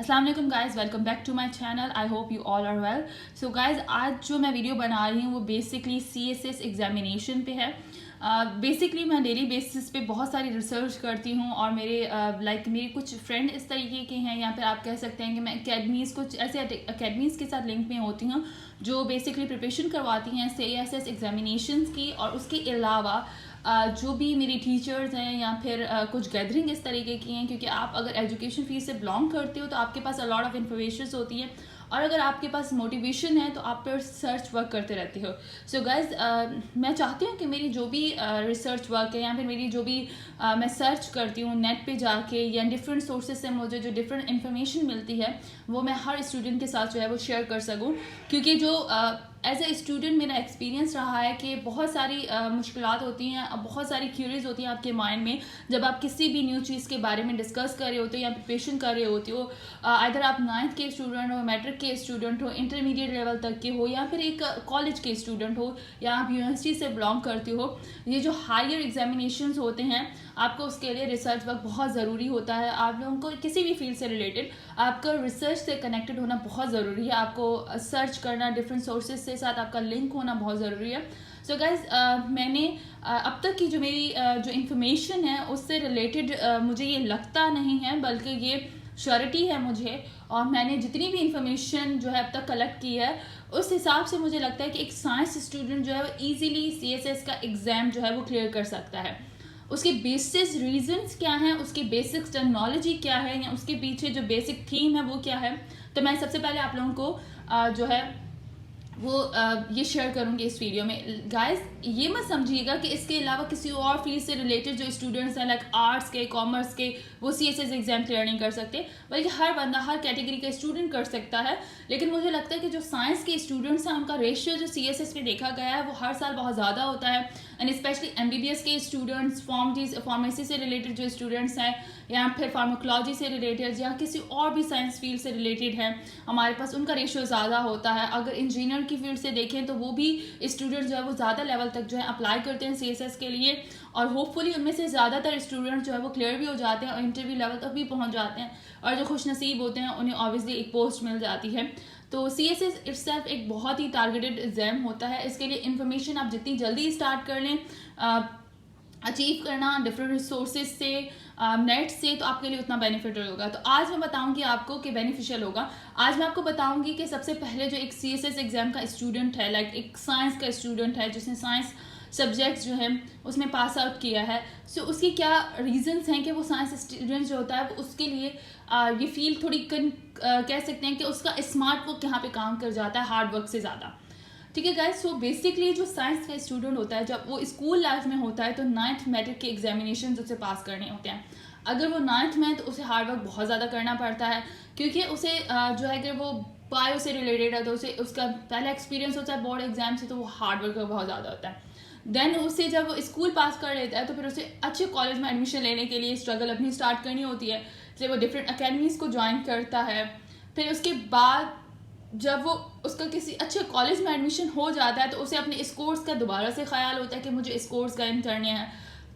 अस्सलाम वालेकुम guys, welcome back to my channel. I hope you all are well. So guys, आज जो मैं वीडियो बना रही हूँ वो बेसिकली CSS एग्जामिनेशन पे है। बेसिकली मैं डेली बेसिस पे बहुत सारी रिसर्च करती हूँ और मेरे कुछ फ्रेंड इस तरीके के हैं, यहाँ पर आप कह सकते हैं कि मैं कुछ ऐसे अकेडमीज़ के साथ लिंक में होती हूँ जो बेसिकली प्रिपरेशन करवाती हैं CSS एग्जामिनेशन की। और उसके अलावा जो भी मेरी टीचर्स हैं या फिर कुछ गैदरिंग इस तरीके की हैं, क्योंकि आप अगर एजुकेशन फील्ड से बिलोंग करते हो तो आपके पास अ लॉट ऑफ इन्फॉर्मेशन होती है, और अगर आपके पास मोटिवेशन है तो आप पर रिसर्च वर्क करते रहते हो। सो गाइज, मैं चाहती हूँ कि मेरी जो भी रिसर्च वर्क है या फिर मेरी जो भी मैं सर्च करती हूँ नेट पे जाके या डिफरेंट सोर्सेज से मुझे जो डिफरेंट इन्फॉर्मेशन मिलती है वो मैं हर स्टूडेंट के साथ जो है वो शेयर कर सकूँ। क्योंकि जो एज ए स्टूडेंट मेरा एक्सपीरियंस रहा है कि बहुत सारी मुश्किलात होती हैं, बहुत सारी क्यूरीज होती हैं आपके माइंड में जब आप किसी भी न्यू चीज़ के बारे में डिस्कस कर रहे होते हो या प्रिपरेशन कर रहे होते हो। इधर आप 9th के स्टूडेंट हो, मैट्रिक के स्टूडेंट हो, इंटरमीडिएट लेवल तक के हो, या फिर एक कॉलेज के स्टूडेंट हो, या आप यूनिवर्सिटी से बिलोंग करते हो। ये जो हायर एग्जामिनेशंस होते हैं आपको उसके लिए रिसर्च वर्क बहुत ज़रूरी होता है। आप लोगों को किसी भी फील्ड से रिलेटेड आपका रिसर्च से कनेक्टेड होना बहुत ज़रूरी है। आपको सर्च करना, डिफरेंट सोर्सेज से साथ आपका लिंक होना बहुत ज़रूरी है। सो गाइज, मैंने अब तक की जो मेरी जो इन्फॉर्मेशन है उससे रिलेटेड मुझे ये लगता नहीं है, बल्कि ये श्योरिटी है मुझे, और मैंने जितनी भी इंफॉर्मेशन जो है अब तक कलेक्ट की है उस हिसाब से मुझे लगता है कि एक साइंस स्टूडेंट जो है वो ईजीली CSS का एग्ज़ाम जो है वो क्लियर कर सकता है। उसके बेसिस रीजंस क्या हैं, उसकी बेसिक टर्मिनोलॉजी क्या है, या उसके पीछे जो बेसिक थीम है वो क्या है। तो मैं सबसे पहले आप लोगों को जो है वो ये शेयर करूँगी इस वीडियो में। गाइस, ये मत समझिएगा कि इसके अलावा किसी और फील्ड से रिलेटेड जो स्टूडेंट्स हैं लाइक आर्ट्स के, कॉमर्स के, वो CSS एग्जाम क्लियर नहीं कर सकते, बल्कि हर बंदा, हर कैटेगरी का स्टूडेंट कर सकता है। लेकिन मुझे लगता है कि जो साइंस के स्टूडेंट्स हैं उनका रेशियो जो CSS में देखा गया है वो हर साल बहुत ज़्यादा होता है। एंड स्पेशली MBBS के स्टूडेंट्स, फार्मेसी से रिलेटेड जो स्टूडेंट्स हैं, या फिर फार्माकोलॉजी से रिलेटेड, या किसी और भी साइंस फील्ड से रिलेटेड है हमारे पास, उनका रेशियो ज़्यादा होता है। अगर इंजीनियर की फील्ड से देखें तो वो भी स्टूडेंट जो है वो ज़्यादा लेवल तक जो है अप्लाई करते हैं CSS के लिए, और होपफुली उनमें से ज़्यादातर स्टूडेंट जो है वो क्लियर भी हो जाते हैं और इंटरव्यू लेवल तक भी पहुँच जाते हैं, और जो खुश नसीब होते हैं उन्हें ऑब्वियसली एक पोस्ट मिल जाती है। तो CSS इटसेल्फ एक बहुत ही टारगेटेड एग्जाम होता है। इसके लिए इन्फॉर्मेशन आप जितनी जल्दी स्टार्ट कर लें अचीव करना डिफरेंट रिसोर्सेज से, नेट से, तो आपके लिए उतना बेनिफिशियल होगा। तो आज मैं बताऊंगी आपको कि बेनिफिशियल होगा। आज मैं आपको बताऊंगी कि सबसे पहले जो एक CSS एग्जाम का स्टूडेंट है, लाइक एक साइंस का स्टूडेंट है जिसने साइंस सब्जेक्ट्स जो है उसमें पास आउट किया है, सो उसकी क्या रीजंस हैं कि वो साइंस स्टूडेंट जो होता है वो उसके लिए ये फील थोड़ी कह सकते हैं कि उसका स्मार्ट वर्क यहाँ पे काम कर जाता है हार्ड वर्क से ज़्यादा। ठीक है गाइस, सो बेसिकली जो साइंस का स्टूडेंट होता है जब वो स्कूल लाइफ में होता है तो 9th मैट्रिक के एग्जामिनेशन उसे पास करने होते हैं। अगर वो 9th में है तो उसे हार्ड वर्क बहुत ज़्यादा करना पड़ता है, क्योंकि उसे जो है अगर वो बायो से रिलेटेड है तो उसे उसका पहला एक्सपीरियंस होता है बोर्ड एग्जाम से, तो वो हार्ड वर्क बहुत ज़्यादा होता है। देन उसे जब वो स्कूल पास कर लेता है तो फिर उसे अच्छे कॉलेज में एडमिशन लेने के लिए स्ट्रगल अपनी स्टार्ट करनी होती है, इसलिए वो डिफरेंट अकेडमीज़ को ज्वाइन करता है। फिर उसके बाद जब वो उसका किसी अच्छे कॉलेज में एडमिशन हो जाता है तो उसे अपने स्कोर्स का दोबारा से ख्याल होता है कि मुझे स्कोर्स गाइन करने हैं,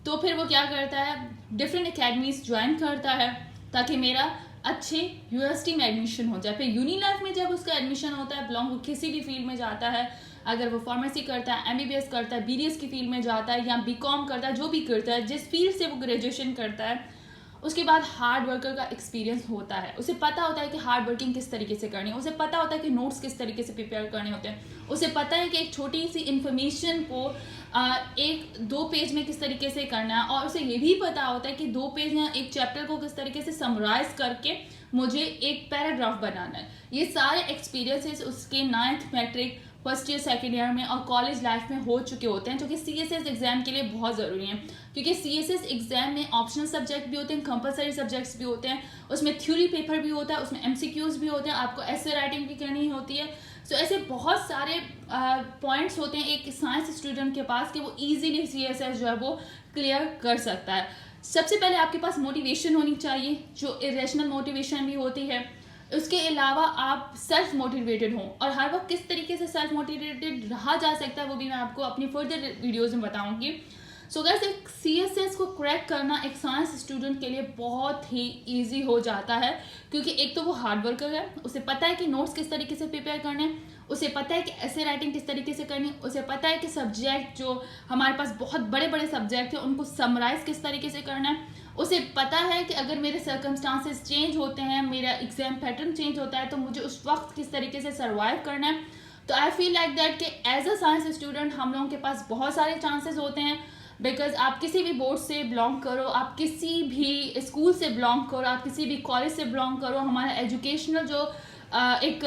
तो फिर वो क्या करता है, डिफरेंट अकेडमीज ज्वाइन करता है ताकि मेरा अच्छे यूनिवर्सिटी में एडमिशन हो जाए। फिर यूनी लाइफ में जब उसका एडमिशन होता है, बिलोंग किसी भी फील्ड में जाता है, अगर वो फार्मेसी करता है, MBBS करता है, BDS की फील्ड में जाता है, या BCom करता है, जो भी करता है, जिस फील्ड से वो ग्रेजुएशन करता है, उसके बाद हार्ड वर्कर का एक्सपीरियंस होता है। उसे पता होता है कि हार्ड वर्किंग किस तरीके से करनी है, उसे पता होता है कि नोट्स किस तरीके से प्रिपेयर करने होते हैं, उसे पता है कि एक छोटी सी इन्फॉर्मेशन को 1-2 पेज में किस तरीके से करना है, और उसे ये भी पता होता है कि 2 पेज या एक चैप्टर को किस तरीके से समराइज करके मुझे एक पैराग्राफ बनाना है। ये सारे एक्सपीरियंसेस उसके 9th matric, first year, second year में और कॉलेज लाइफ में हो चुके होते हैं, जो कि CSS एग्जाम के लिए बहुत ज़रूरी हैं। क्योंकि CSS एग्जाम में ऑप्शनल सब्जेक्ट भी होते हैं, कंपलसरी सब्जेक्ट्स भी होते हैं, उसमें थ्योरी पेपर भी होता है, उसमें MCQs भी होते हैं, आपको ऐसे राइटिंग भी करनी होती है। सो ऐसे बहुत सारे पॉइंट्स होते हैं एक साइंस स्टूडेंट के पास कि वो ईजिली CSS जो है वो क्लियर कर सकता है। सबसे पहले आपके पास मोटिवेशन होनी चाहिए, जो इरेशनल मोटिवेशन भी होती है। उसके अलावा आप सेल्फ मोटिवेटेड हों, और हर वक्त किस तरीके से सेल्फ मोटिवेटेड रहा जा सकता है वो भी मैं आपको अपनी फर्दर वीडियोज़ में बताऊंगी। सो गाइस एक CSS को क्रैक करना एक साइंस स्टूडेंट के लिए बहुत ही इजी हो जाता है, क्योंकि एक तो वो हार्ड वर्कर है, उसे पता है कि नोट्स किस तरीके से प्रिपेयर करने हैं, उसे पता है कि ऐसे राइटिंग किस तरीके से करनी है, उसे पता है कि सब्जेक्ट जो हमारे पास बहुत बड़े बड़े सब्जेक्ट हैं उनको समराइज किस तरीके से करना है, उसे पता है कि अगर मेरे सर्कमस्टांसेस चेंज होते हैं, मेरा एग्जाम पैटर्न चेंज होता है, तो मुझे उस वक्त किस तरीके से सर्वाइव करना है। तो आई फील लाइक दैट कि एज अ साइंस स्टूडेंट हम लोगों के पास बहुत सारे चांसेस होते हैं, बिकॉज आप किसी भी बोर्ड से बिलोंग करो, आप किसी भी स्कूल से बिलोंग करो, आप किसी भी कॉलेज से बिलोंग करो, हमारा एजुकेशनल जो एक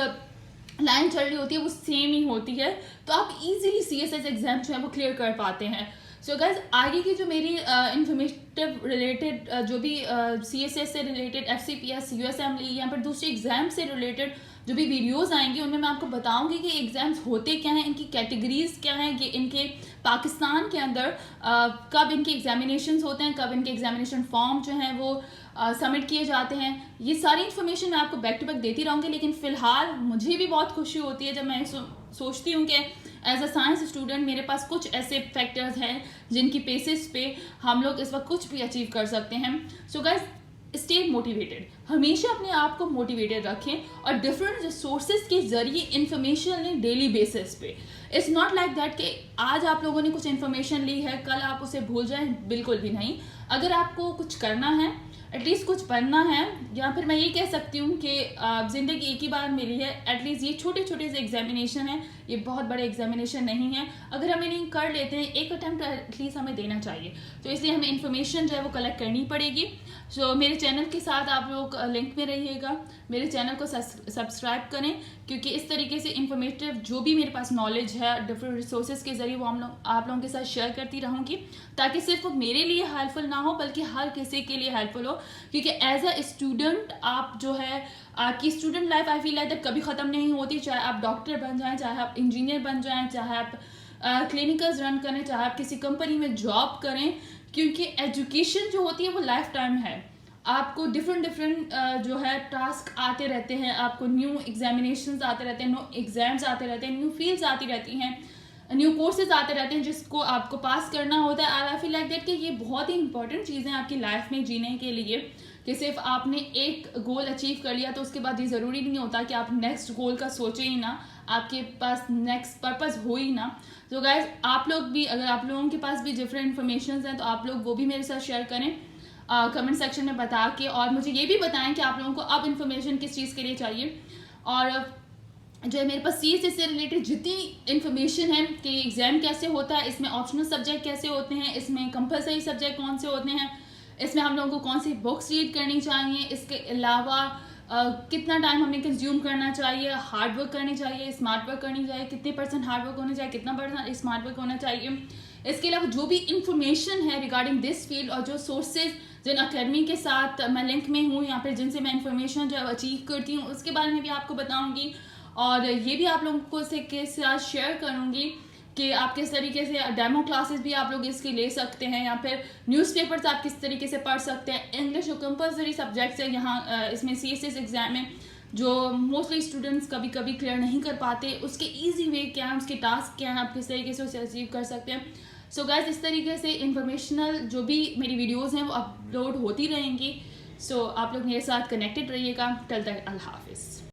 लाइन चल रही होती है वो सेम ही होती है, तो आप इजीली CSS एग्जाम जो है वो क्लियर कर पाते हैं। सो गाइज आगे की जो मेरी इंफॉर्मेटिव रिलेटेड जो भी CSS से रिलेटेड FCPS USMLE या फिर दूसरे एग्जाम से रिलेटेड जो भी वीडियोस आएंगे उनमें मैं आपको बताऊंगी कि एग्जाम्स होते क्या हैं, इनकी कैटेगरीज क्या हैं, ये इनके पाकिस्तान के अंदर कब इनके एग्जामिनेशंस होते हैं, कब इनके एग्जामिनेशन फॉर्म जो हैं वो सबमिट किए जाते हैं। ये सारी इन्फॉर्मेशन मैं आपको बैक टू बैक देती रहूँगी, लेकिन फ़िलहाल मुझे भी बहुत खुशी होती है जब मैं सोचती हूँ कि एज अ साइंस स्टूडेंट मेरे पास कुछ ऐसे फैक्टर्स हैं जिनकी बेसिस पे हम लोग इस वक्त कुछ भी अचीव कर सकते हैं। सो गाइस स्टे मोटिवेटेड, हमेशा अपने आप को मोटिवेटेड रखें और डिफरेंट रिसोर्सेज के जरिए इंफॉर्मेशन लें डेली बेसिस पे। इट्स नॉट लाइक दैट कि आज आप लोगों ने कुछ इन्फॉर्मेशन ली है कल आप उसे भूल जाएं, बिल्कुल भी नहीं। अगर आपको कुछ करना है, एटलीस्ट कुछ बनना है, या फिर मैं ये कह सकती हूँ कि ज़िंदगी एक ही बार मिली है, एटलीस्ट ये छोटे छोटे से एग्जामिनेशन है, ये बहुत बड़े एग्जामिनेशन नहीं है, अगर हम इन्हें कर लेते हैं एक अटैम्प्ट एटलीस्ट हमें देना चाहिए। तो इसलिए हमें इन्फॉर्मेशन जो है वो कलेक्ट करनी पड़ेगी। सो मेरे चैनल के साथ आप लोग लिंक में रहिएगा, मेरे चैनल को सब्सक्राइब करें, क्योंकि इस तरीके से इन्फॉर्मेटिव जो भी मेरे पास नॉलेज है डिफरेंट रिसोर्सेज के जरिए वो आप लोगों के साथ शेयर करती रहूँगी, ताकि सिर्फ मेरे लिए हेल्पफुल ना हो बल्कि हर किसी के लिए हेल्पफुल हो। क्योंकि एज अ स्टूडेंट आप जो है आपकी student life I feel like that कभी ख़त्म नहीं होती, चाहे आप डॉक्टर बन जाएं, चाहे आप इंजीनियर बन जाएं, चाहे आप क्लिनिकल्स रन करें, चाहे आप किसी कंपनी में जॉब करें, क्योंकि एजुकेशन जो होती है वो लाइफ टाइम है। आपको डिफरेंट जो है टास्क आते रहते हैं, आपको न्यू एग्जामिनेशंस आते रहते हैं, न्यू एग्जाम्स आते रहते हैं, न्यू फील्ड्स आती रहती हैं, न्यू कोर्सेज आते रहते हैं जिसको आपको पास करना होता है। आई फील लाइक दैट कि ये बहुत ही इंपॉर्टेंट चीज़ें आपकी लाइफ में जीने के लिए, कि सिर्फ आपने एक गोल अचीव कर लिया तो उसके बाद ये ज़रूरी नहीं होता कि आप नेक्स्ट गोल का सोचें ही ना, आपके पास नेक्स्ट पर्पज़ हो ही ना। तो गाइज आप लोग भी, अगर आप लोगों के पास भी डिफरेंट इन्फॉर्मेशन हैं तो आप लोग वो भी मेरे साथ शेयर करें कमेंट सेक्शन में बता के, और मुझे ये भी बताएं कि आप लोगों को अब इन्फॉर्मेशन किस चीज़ के लिए चाहिए। और जो है मेरे पास CSS से रिलेटेड जितनी इन्फॉर्मेशन है कि एग्ज़ाम कैसे होता है, इसमें ऑप्शनल सब्जेक्ट कैसे होते हैं, इसमें कंपलसरी सब्जेक्ट कौन से होते हैं, इसमें हम लोगों को कौन सी बुक्स रीड करनी चाहिए, इसके अलावा कितना टाइम हमें कंज्यूम करना चाहिए, हार्ड वर्क करनी चाहिए, स्मार्ट वर्क करनी चाहिए, कितने % हार्ड वर्क होना चाहिए, कितना % स्मार्ट वर्क होना चाहिए, इसके अलावा जो भी इंफॉर्मेशन है रिगार्डिंग दिस फील्ड और जो सोर्सेज जिन अकेडमी के साथ मैं लिंक में हूँ या फिर जिनसे मैं इन्फॉर्मेशन जो अचीव करती हूँ उसके बारे में भी आपको बताऊँगी। और ये भी आप लोगों को के साथ शेयर करूँगी कि आप किस तरीके से डेमो क्लासेस भी आप लोग इसकी ले सकते हैं, या फिर न्यूज़पेपर्स आप किस तरीके से पढ़ सकते हैं। इंग्लिश जो कंपलसरी सब्जेक्ट्स है यहाँ इसमें CSS एग्जाम में जो मोस्टली स्टूडेंट्स कभी कभी क्लियर नहीं कर पाते, उसके ईजी वे क्या है, उसके टास्क क्या है, आप किस तरीके से उसे अचीव कर सकते हैं। सो गाइस इस तरीके से इंफॉर्मेशनल जो भी मेरी वीडियोज़ हैं वो अपलोड होती रहेंगी। सो आप लोग मेरे साथ कनेक्टेड रहिएगा। टिल तक अल्लाह हाफिज़।